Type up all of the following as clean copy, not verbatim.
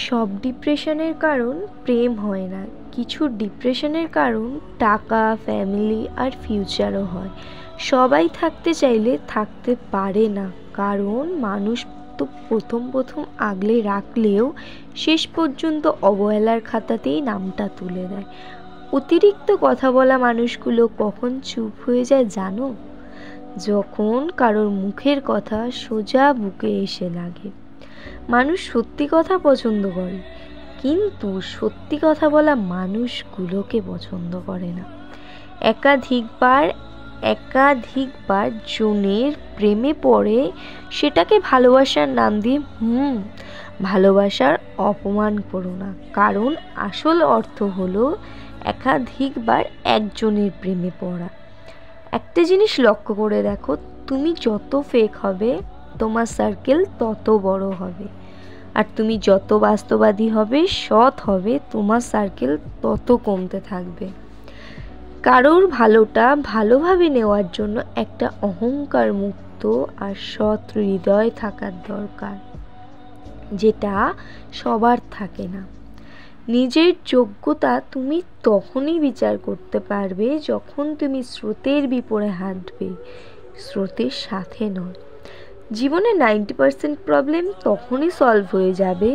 সব ডিপ্রেশনের কারণ প্রেম হয় না, কিছু ডিপ্রেশনের কারণ টাকা, ফ্যামিলি আর ফিউচারও হয়। সবাই থাকতে চাইলে থাকতে পারে না, কারণ মানুষ তো প্রথম প্রথম আগলে রাখলেও শেষ পর্যন্ত অবহেলার খাতাতেই নামটা তুলে দেয়। অতিরিক্ত কথা বলা মানুষগুলো কখন চুপ হয়ে যায় জানো? যখন কারোর মুখের কথা সোজা বুকে এসে লাগে। মানুষ সত্যি কথা পছন্দ করে, কিন্তু সত্যি কথা বলা মানুষগুলোকে পছন্দ করে না। একাধিকবার একাধিকবার জনের প্রেমে পড়ে সেটাকে ভালোবাসার নাম দিয়ে ভালোবাসার অপমান করো না, কারণ আসল অর্থ হলো একাধিকবার একজনের প্রেমে পড়া। একটা জিনিস লক্ষ্য করে দেখো, তুমি যত ফেক হবে তোমার সার্কেল তত বড় হবে, আর তুমি যত বাস্তববাদী হবে, সৎ হবে, তোমার সার্কেল তত কমতে থাকবে। কারোর ভালোটা ভালোভাবে নেওয়ার জন্য একটা অহংকার মুক্ত আর সৎ হৃদয় থাকার দরকার, যেটা সবার থাকে না। নিজের যোগ্যতা তুমি তখনই বিচার করতে পারবে যখন তুমি স্রোতের বিপরীতে হাঁটবে, স্রোতের সাথে নয়। জীবনে 90% প্রবলেম তখনই সলভ হয়ে যাবে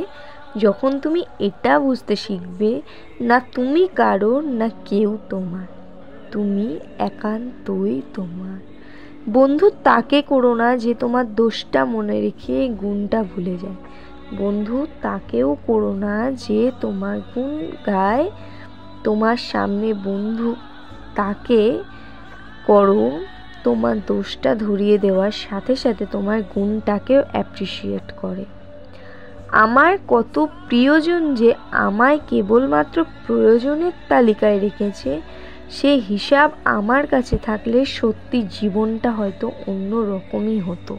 যখন তুমি এটা বুঝতে শিখবে, না তুমি কারো, না কেউ তোমার, তুমি একান্তই তোমার। বন্ধু তাকে করো না যে তোমার দোষটা মনে রেখে গুণটা ভুলে যায়। বন্ধু তাকেও করো না যে তোমার গুণ গায় তোমার সামনে। বন্ধু তাকে করো তোমার দোষটা ধরিয়ে দেওয়ার সাথে সাথে তোমার গুণটাকেও অ্যাপ্রিসিয়েট করে। আমার কত প্রিয়জন যে আমায় কেবলমাত্র প্রয়োজনের তালিকায় রেখেছে, সে হিসাব আমার কাছে থাকলে সত্যি জীবনটা হয়তো অন্য রকমই হতো।